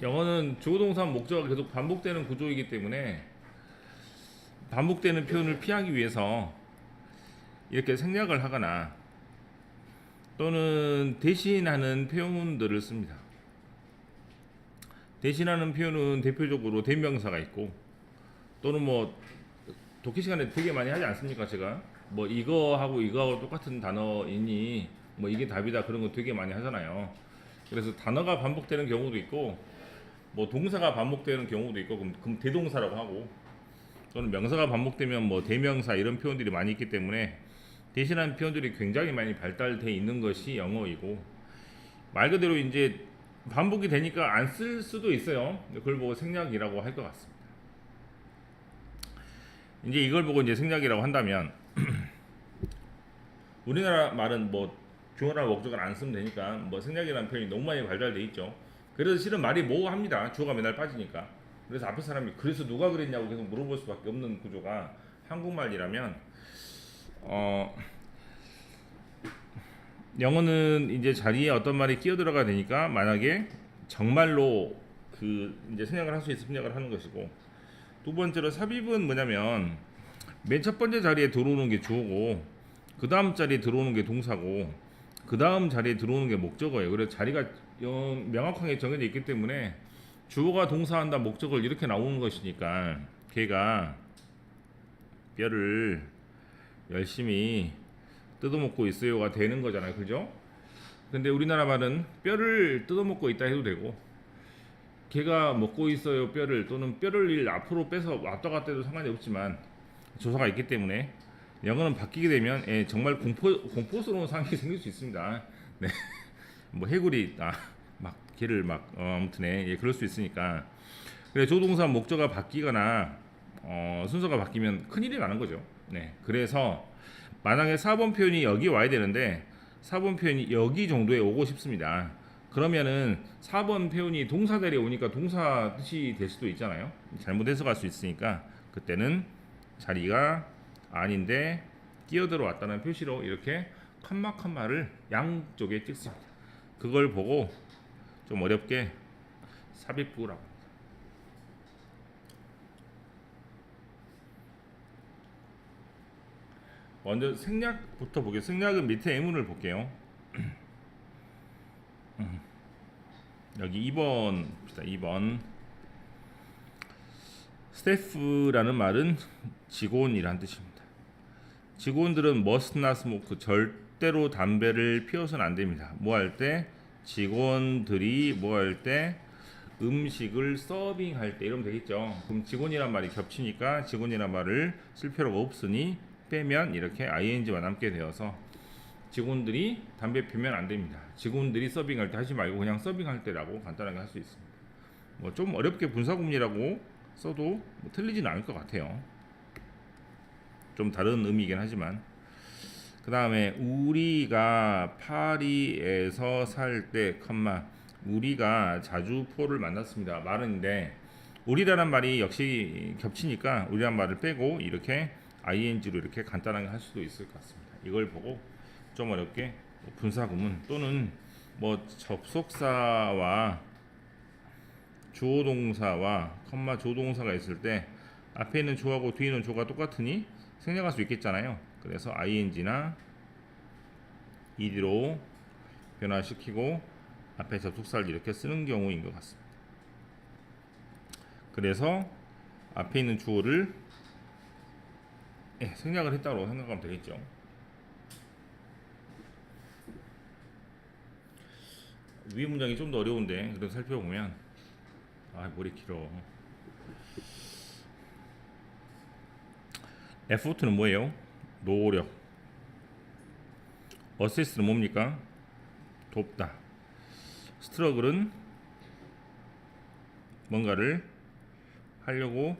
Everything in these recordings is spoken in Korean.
영어는 주어동사 목적어가 계속 반복되는 구조이기 때문에 반복되는 표현을 피하기 위해서 이렇게 생략을 하거나 또는 대신하는 표현들을 씁니다. 대신하는 표현은 대표적으로 대명사가 있고 또는 뭐 독해 시간에 되게 많이 하지 않습니까? 제가 뭐 이거하고 이거하고 똑같은 단어이니 뭐 이게 답이다 그런 거 되게 많이 하잖아요. 그래서 단어가 반복되는 경우도 있고 뭐 동사가 반복되는 경우도 있고 그럼 대동사라고 하고 또는 명사가 반복되면 뭐 대명사 이런 표현들이 많이 있기 때문에 대신하는 표현들이 굉장히 많이 발달되어 있는 것이 영어이고 말 그대로 이제 반복이 되니까 안 쓸 수도 있어요. 그걸 보고 생략이라고 할 것 같습니다. 이제 이걸 보고 이제 생략이라고 한다면 우리나라 말은 뭐 주어나 목적을 안 쓰면 되니까 뭐 생략이라는 표현이 너무 많이 발달돼 있죠. 그래서 실은 말이 모호합니다. 주어가 맨날 빠지니까. 그래서 앞에 사람이 그래서 누가 그랬냐고 계속 물어볼 수밖에 없는 구조가 한국말이라면 영어는 이제 자리에 어떤 말이 끼어들어가 되니까 만약에 정말로 그 이제 생략을 할 수 있으면 생략을 하는 것이고 두 번째로 삽입은 뭐냐면 맨 첫 번째 자리에 들어오는 게 주어고 그 다음 자리에 들어오는 게 동사고 그 다음 자리에 들어오는 게 목적어예요. 그래서 자리가 명확하게 정해져 있기 때문에 주어가 동사한다 목적을 이렇게 나오는 것이니까 걔가 뼈를 열심히 뜯어먹고 있어요가 되는 거잖아요. 그죠? 근데 우리나라 말은 뼈를 뜯어먹고 있다 해도 되고 걔가 먹고 있어요 뼈를 또는 뼈를 앞으로 빼서 왔다 갔다 해도 상관이 없지만 조사가 있기 때문에 영어는 바뀌게 되면 정말 공포스러운 상황이 생길 수 있습니다. 네. 뭐 해골이 막 걔를 막 아무튼 그럴 수 있으니까 그래 조동사 목적어가 바뀌거나 순서가 바뀌면 큰일이 나는 거죠. 네. 그래서 만약에 4번 표현이 여기 와야 되는데 4번 표현이 여기 정도에 오고 싶습니다. 그러면은 4번 표현이 동사 자리에 오니까 동사 뜻이 될 수도 있잖아요. 잘못 해석할 수 있으니까 그때는 자리가 아닌데 끼어들어 왔다는 표시로 이렇게 컴마를 양쪽에 찍습니다. 그걸 보고 좀 어렵게 삽입부라고. 먼저 생략부터 보겠습니다. 생략은 밑에 예문을 볼게요. 여기 2번 봅시다. 2번 스태프라는 말은 직원이란 뜻입니다. 직원들은 must not smoke 절대로 담배를 피워서는 안 됩니다. 뭐 할 때 직원들이 뭐 할 때 음식을 서빙할 때 이러면 되겠죠. 그럼 직원이란 말이 겹치니까 직원이란 말을 쓸 필요가 없으니 빼면 이렇게 ing만 남게 되어서 직원들이 담배 피우면 안 됩니다. 직원들이 서빙할 때 하지 말고 그냥 서빙할 때라고 간단하게 할 수 있습니다. 뭐 좀 어렵게 분사구문이라고 써도 뭐 틀리진 않을 것 같아요. 좀 다른 의미이긴 하지만 그 다음에 우리가 파리에서 살 때 우리가 자주 포를 만났습니다. 말은데 우리라는 말이 역시 겹치니까 우리라는 말을 빼고 이렇게 ing로 이렇게 간단하게 할 수도 있을 것 같습니다. 이걸 보고 좀 어렵게 분사구문 또는 뭐 접속사와 주어동사와 조동사가 있을 때 앞에 있는 주어하고 뒤에 있는 주어가 똑같으니 생략할 수 있겠잖아요. 그래서 ing나 ed로 변화시키고 앞에 접속사를 이렇게 쓰는 경우인 것 같습니다. 그래서 앞에 있는 주어를 생략을 했다고 생각하면 되겠죠. 위에 문장이 좀 더 어려운데 그래도 살펴보면 머리 길어. effort는 뭐예요? 노력. assist는 뭡니까? 돕다. struggle은 뭔가를 하려고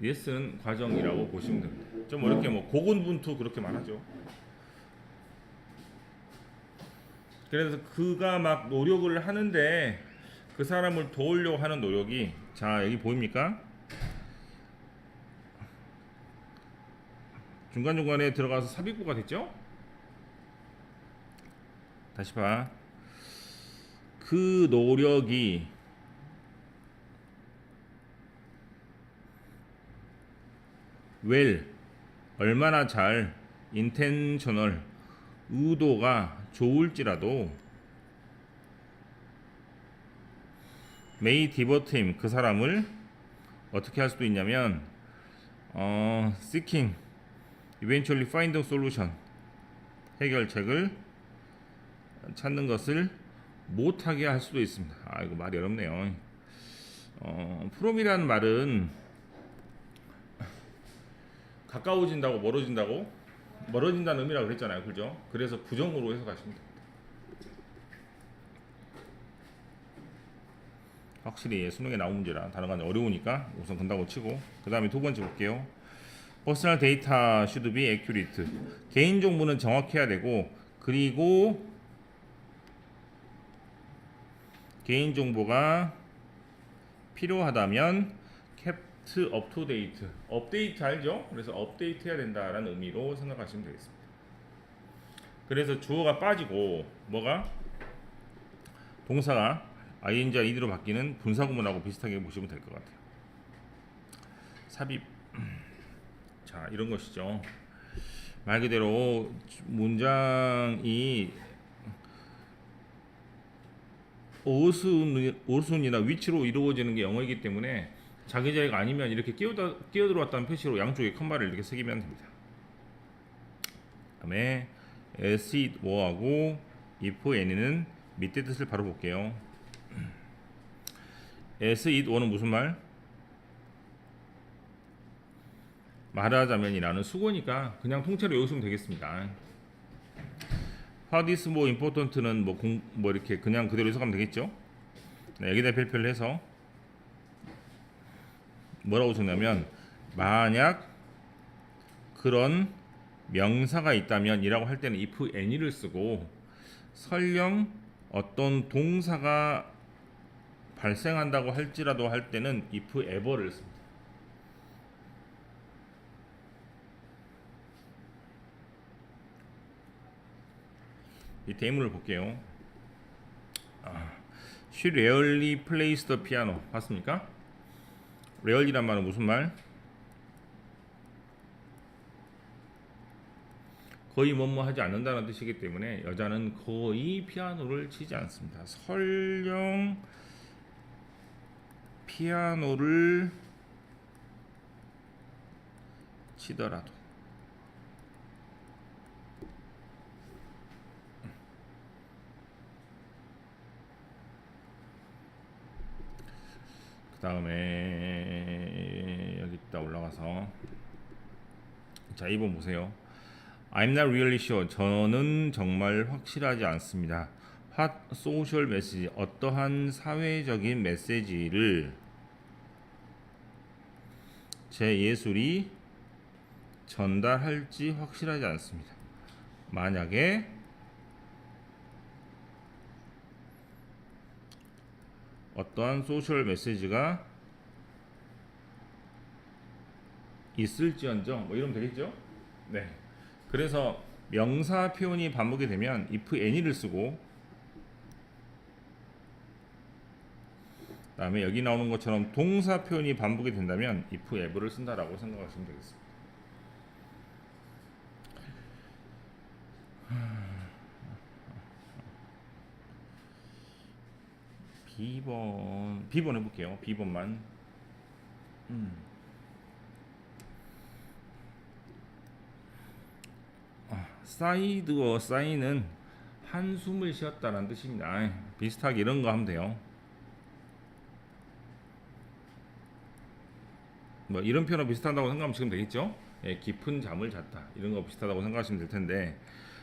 예쓰는 과정이라고 보시면 됩니다. 좀 어렵게 뭐 고군분투 그렇게 말하죠. 그래서 그가 막 노력을 하는데 그 사람을 도우려고 하는 노력이 자 여기 보입니까? 중간중간에 들어가서 삽입구가 됐죠? 다시 봐. 그 노력이 well 얼마나 잘 intentional 의도가 좋을지라도 may divert him 그 사람을 어떻게 할 수도 있냐면 seeking eventually find a solution 해결책을 찾는 것을 못하게 할 수도 있습니다. 아 이거 말이 어렵네요. from이라는 말은 가까워진다고 멀어진다는 의미라고 그랬잖아요. 그죠? 그래서 부정으로 해석하시면 됩니다. 확실히 수능에 나온 문제라 단어가 어려우니까 우선 건다고 치고 그 다음에 두 번째 볼게요. Personal data should be accurate. 개인 정보는 정확해야 되고 그리고 개인 정보가 필요하다면 kept up to date. 업데이트 알죠? 그래서 업데이트 해야 된다라는 의미로 생각하시면 되겠습니다. 그래서 주어가 빠지고 뭐가 동사가 ing와 ed로 바뀌는 분사구문하고 비슷하게 보시면 될 것 같아요. 삽입. 자, 이런 것이죠. 말 그대로 문장이 어순이나 위치로 이루어지는 게 영어이기 때문에 자기 자리가 아니면 이렇게 끼어들어왔다는 표시로 양쪽에 컴마를 이렇게 새기면 됩니다. 다음에 as it were하고 if any는 밑에 뜻을 바로 볼게요. as it were는 무슨 말? 말하자면이라는 수고니까 그냥 통째로 외우시면 되겠습니다. What is more important는 뭐 이렇게 그냥 그대로 해석하면 되겠죠. 네, 여기다 별표를 해서 뭐라고 적냐면 만약 그런 명사가 있다면 이라고 할 때는 if any를 쓰고 설령 어떤 동사가 발생한다고 할지라도 할 때는 if ever를 씁니다. 이 대문을 볼게요. She rarely plays the piano. 봤습니까? rarely란 말은 무슨 말? 거의 뭐뭐 하지 않는다는 뜻이기 때문에 여자는 거의 피아노를 치지 않습니다. 설령 피아노를 치더라도 그 다음에 여기 있다 올라가서 자 2번 보세요. I'm not really sure. 저는 정말 확실하지 않습니다. What social message 어떠한 사회적인 메시지를 제 예술이 전달할지 확실하지 않습니다. 만약에 어떠한 소셜 메시지가 있을지언정 뭐 이러면 되겠죠? 네. 그래서 명사 표현이 반복이 되면 if any를 쓰고 그다음에 여기 나오는 것처럼 동사 표현이 반복이 된다면 if ever를 쓴다라고 생각하시면 되겠습니다. B번 해볼게요. B번만. 사이드어 사인은 한숨을 쉬었다는 뜻입니다. 비슷하게 이런 거 하면 돼요. 뭐 이런 표현하고 비슷하다고 생각하면 지금 되겠죠? 예, 깊은 잠을 잤다 이런 거 비슷하다고 생각하시면 될 텐데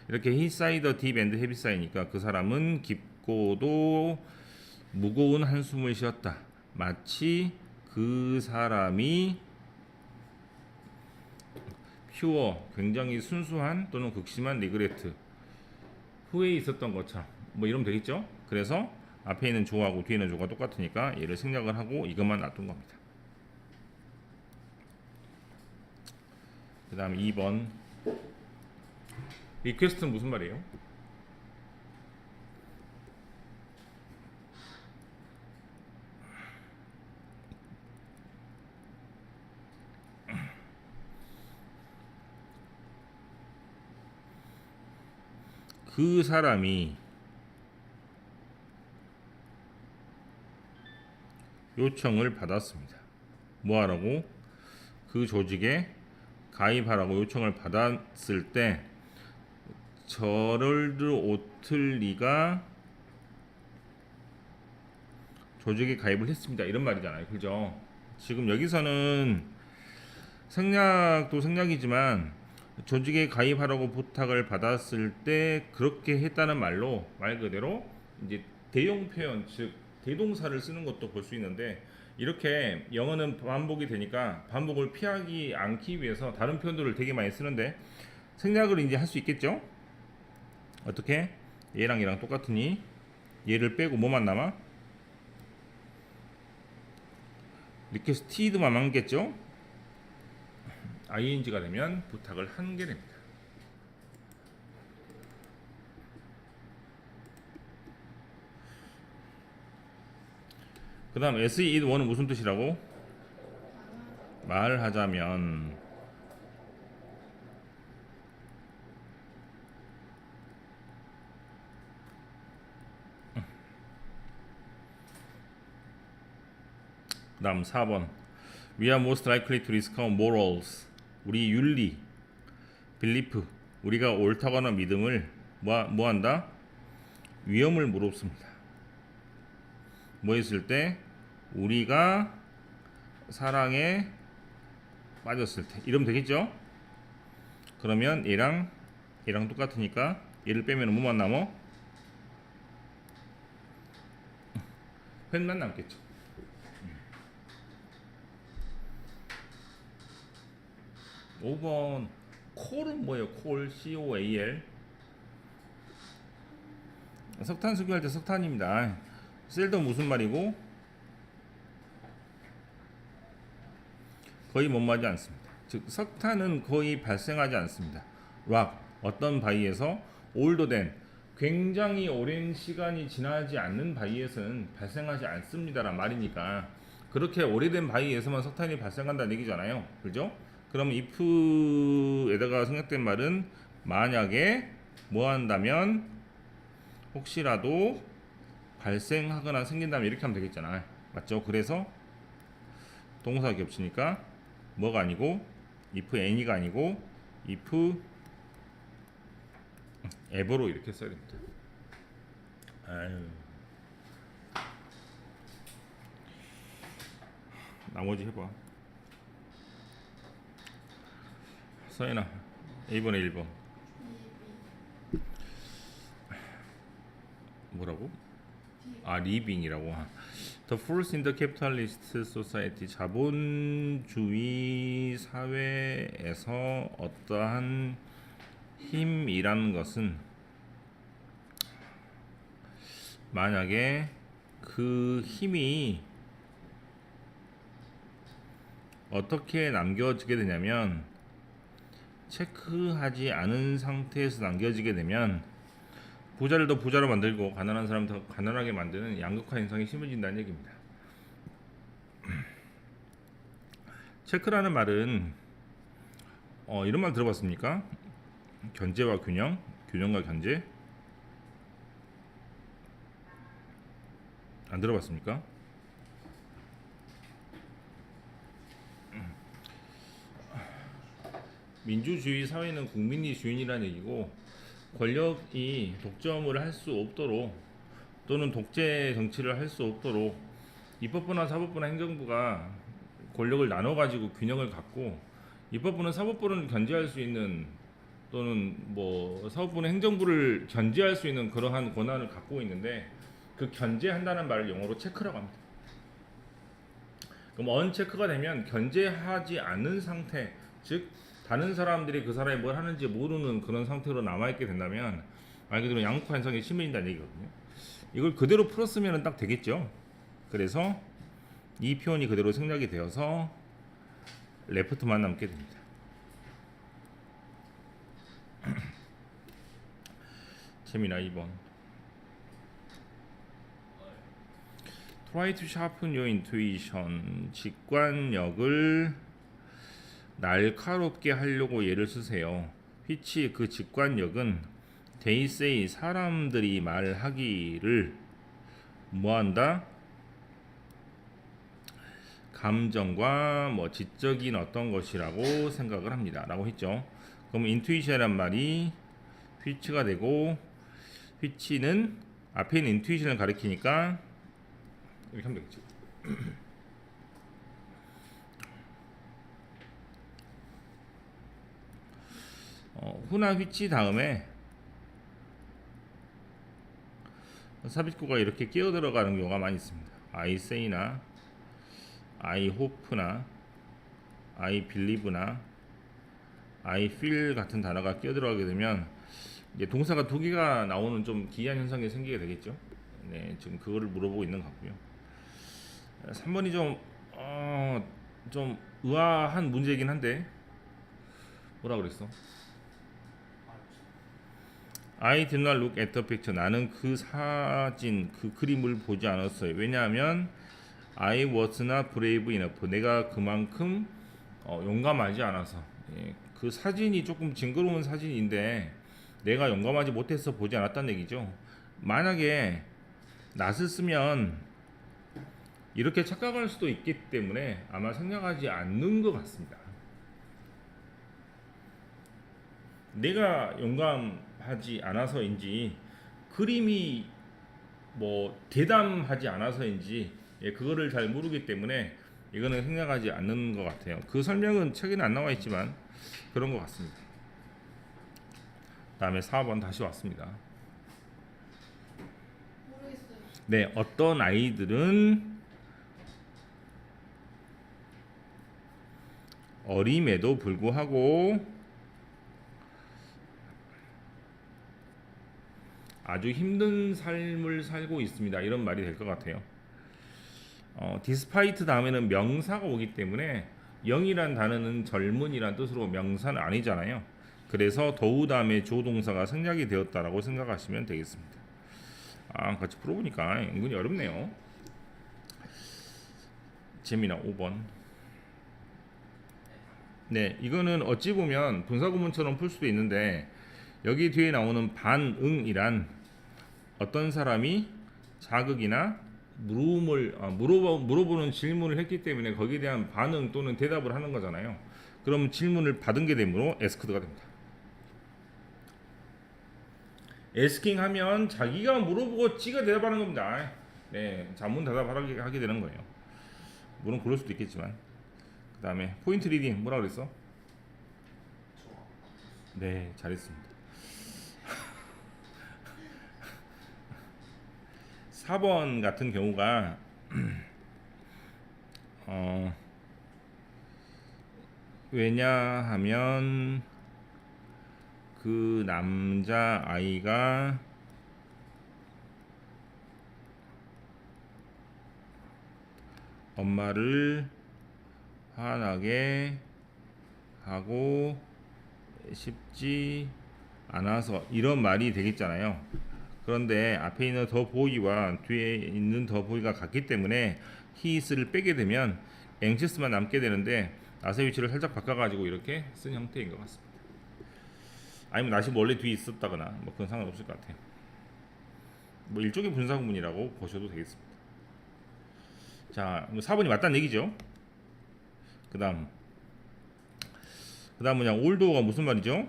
이렇게 he sighed a deep and heavy sigh니까 그 사람은 깊고도 무거운 한숨을 쉬었다. 마치 그 사람이 퓨어 굉장히 순수한 또는 극심한 리그레트 후에 있었던 것처럼 뭐 이러면 되겠죠? 그래서 앞에 있는 조하고 뒤에 있는 조가 똑같으니까 얘를 생략을 하고 이것만 놔둔 겁니다. 그 다음 2번 리퀘스트는 무슨 말이에요? 그 사람이 요청을 받았습니다. 뭐 하라고? 그 조직에 가입하라고 요청을 받았을 때 저럴드 오틀리가 조직에 가입을 했습니다. 이런 말이잖아요. 그죠? 지금 여기서는 생략도 생략이지만 조직에 가입하라고 부탁을 받았을 때 그렇게 했다는 말로 말 그대로 이제 대용 표현 즉 대동사를 쓰는 것도 볼 수 있는데 이렇게 영어는 반복이 되니까 반복을 피하기 않기 위해서 다른 표현들을 되게 많이 쓰는데 생략을 이제 할 수 있겠죠? 어떻게? 얘랑 얘랑 똑같으니 얘를 빼고 뭐만 남아? 리퀘스티드만 남겠죠? ing가 되면 부탁을 한 게 됩니다. 그 다음 se it one은 무슨 뜻이라고? 말하자면 그 다음 4번 We are most likely to risk our morals 우리 윤리, belief 우리가 옳다거나 믿음을 뭐 한다? 위험을 무릅습니다. 뭐 했을 때? 우리가 사랑에 빠졌을 때 이러면 되겠죠? 그러면 얘랑 똑같으니까 얘를 빼면 뭐만 남어? when만 남겠죠. 5번 콜은 뭐예요? 콜 COAL 석탄 수교할 때 석탄입니다. 셀도 무슨 말이고? 거의 못마지 않습니다. 즉 석탄은 거의 발생하지 않습니다. 락 어떤 바위에서 올더 된 굉장히 오랜 시간이 지나지 않는 바위에서는 발생하지 않습니다란 말이니까 그렇게 오래된 바위에서만 석탄이 발생한다는 얘기잖아요. 그죠? 그럼 if에다가 생략된 말은 만약에 뭐 한다면 혹시라도 발생하거나 생긴다면 이렇게 하면 되겠잖아. 맞죠? 그래서 동사 겹치니까 뭐가 아니고 if any가 아니고 if ever로 이렇게 써야 됩니다. 아유. 나머지 해봐. 서연아 A번에 1번 뭐라고? 아 리빙이라고. The force in the capitalist society 자본주의 사회에서 어떠한 힘이라는 것은 만약에 그 힘이 어떻게 남겨지게 되냐면 체크하지 않은 상태에서 남겨지게 되면 부자를 더 부자로 만들고 가난한 사람을 더 가난하게 만드는 양극화 현상이 심해진다는 얘기입니다. 체크라는 말은 이런 말 들어봤습니까? 견제와 균형, 균형과 견제 안 들어봤습니까? 민주주의 사회는 국민이 주인이라는 얘기고 권력이 독점을 할 수 없도록 또는 독재 정치를 할 수 없도록 입법부나 사법부나 행정부가 권력을 나눠 가지고 균형을 갖고 입법부는 사법부를 견제할 수 있는 또는 뭐 사법부는 행정부를 견제할 수 있는 그러한 권한을 갖고 있는데 그 견제한다는 말을 영어로 체크라고 합니다. 그럼 언체크가 되면 견제하지 않는 상태, 즉 다른 사람들이 그 사람이 뭘 하는지 모르는 그런 상태로 남아있게 된다면 말 그대로 양극화 현상이 심해진다는 얘기거든요. 이걸 그대로 풀었으면 딱 되겠죠. 그래서 이 표현이 그대로 생략이 되어서 레프트만 남게 됩니다. 재미나 2번 Try to sharpen your intuition 직관력을 날카롭게 하려고 예를 쓰세요. which 그 직관력은 They say 사람들이 말하기를 뭐한다? 감정과 뭐 지적인 어떤 것이라고 생각을 합니다 라고 했죠. 그럼 intuition이란 말이 which가 되고 which는 앞에 있는 intuition을 가리키니까 이렇게 하면 되겠죠. who나 which 다음에 삽입구가 이렇게 끼어 들어가는 경우가 많이 있습니다. I say나 I hope나 I believe나 I feel 같은 단어가 끼어 들어가게 되면 이제 동사가 두 개가 나오는 좀 기이한 현상이 생기게 되겠죠. 네, 지금 그거를 물어보고 있는 것 같고요. 3번이 좀 의아한 문제이긴 한데 뭐라 그랬어? I did not look at the picture. 나는 그 사진, 그 그림을 보지 않았어요. 왜냐하면 I was not brave enough. 내가 그만큼 용감하지 않아서. 예, 그 사진이 조금 징그러운 사진인데 내가 용감하지 못해서 보지 않았다는 얘기죠. 만약에 낯을 쓰면 이렇게 착각할 수도 있기 때문에 아마 생략하지 않는 것 같습니다. 내가 용감하지 않아서인지 그림이 뭐 대담하지 않아서인지 그거를 잘 모르기 때문에 이거는 생략하지 않는 것 같아요. 그 설명은 책에는 안 나와 있지만 그런 것 같습니다. 다음에 4번 다시 왔습니다. 모르겠어요. 네, 어떤 아이들은 어림에도 불구하고 아주 힘든 삶을 살고 있습니다. 이런 말이 될 것 같아요. despite 다음에는 명사가 오기 때문에 영이란 단어는 젊은이란 뜻으로 명사는 아니잖아요. 그래서 더우 다음에 조동사가 생략이 되었다라고 생각하시면 되겠습니다. 같이 풀어보니까 은근히 어렵네요. 재미나 5번. 네, 이거는 어찌 보면 분사구문처럼 풀 수도 있는데 여기 뒤에 나오는 반응이란 어떤 사람이 자극이나 물어보는 질문을 했기 때문에 거기에 대한 반응 또는 대답을 하는 거잖아요. 그럼 질문을 받은 게 되므로 asked가 됩니다. asking 하면 자기가 물어보고 지가 대답하는 겁니다. 네, 자문대답하게 하게 되는 거예요. 물론 그럴 수도 있겠지만. 그 다음에 포인트 리딩 뭐라 그랬어? 네, 잘했습니다. 4번 같은 경우가 왜냐하면 그 남자 아이가 엄마를 화나게 하고 싶지 않아서 이런 말이 되겠잖아요. 그런데 앞에 있는 더 보이와 뒤에 있는 더 보이가 같기 때문에 히스를 빼게 되면 anxious만 남게 되는데 낫의 위치를 살짝 바꿔가지고 이렇게 쓴 형태인 것 같습니다. 아니면 낫이 원래 뒤에 있었다거나 뭐 그건 상관없을 것 같아요. 뭐 일종의 분사구문이라고 보셔도 되겠습니다. 자, 4번이 맞다는 얘기죠. 그 다음 뭐냐, 올드가 무슨 말이죠?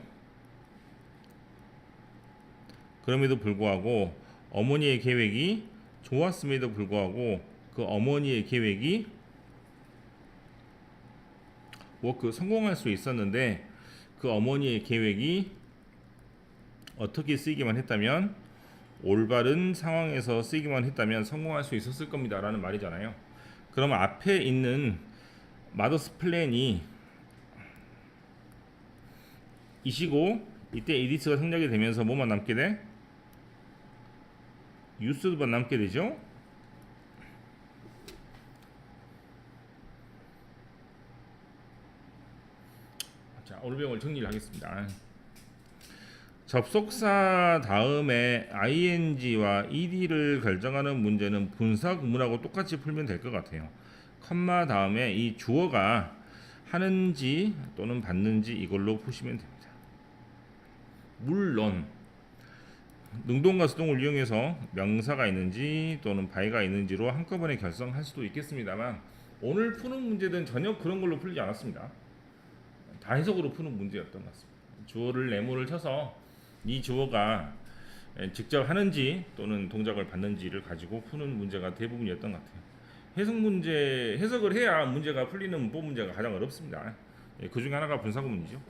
그럼에도 불구하고 어머니의 계획이 좋았음에도 불구하고 그 어머니의 계획이 워크 성공할 수 있었는데 그 어머니의 계획이 어떻게 쓰이기만 했다면 올바른 상황에서 쓰이기만 했다면 성공할 수 있었을 겁니다 라는 말이잖아요. 그러면 앞에 있는 마더스 플랜이 이시고 이때 이디스가 생략이 되면서 뭐만 남게 돼? 유스만 남게 되죠. 자, 오늘 배운 걸 정리를 하겠습니다. 접속사 다음에 ing와 ed를 결정하는 문제는 분사 구문하고 똑같이 풀면 될 것 같아요. 컴마 다음에 이 주어가 하는지 또는 받는지 이걸로 푸시면 됩니다. 물론 능동과 수동을 이용해서 명사가 있는지 또는 바이가 있는지로 한꺼번에 결정할 수도 있겠습니다만 오늘 푸는 문제는 전혀 그런 걸로 풀리지 않았습니다. 다해석으로 푸는 문제였던 것 같습니다. 주어를 네모를 쳐서 이 주어가 직접 하는지 또는 동작을 받는지를 가지고 푸는 문제가 대부분이었던 것 같아요. 해석을 해야 문제가 풀리는 문법 문제가 가장 어렵습니다. 그 중에 하나가 분사구문이죠.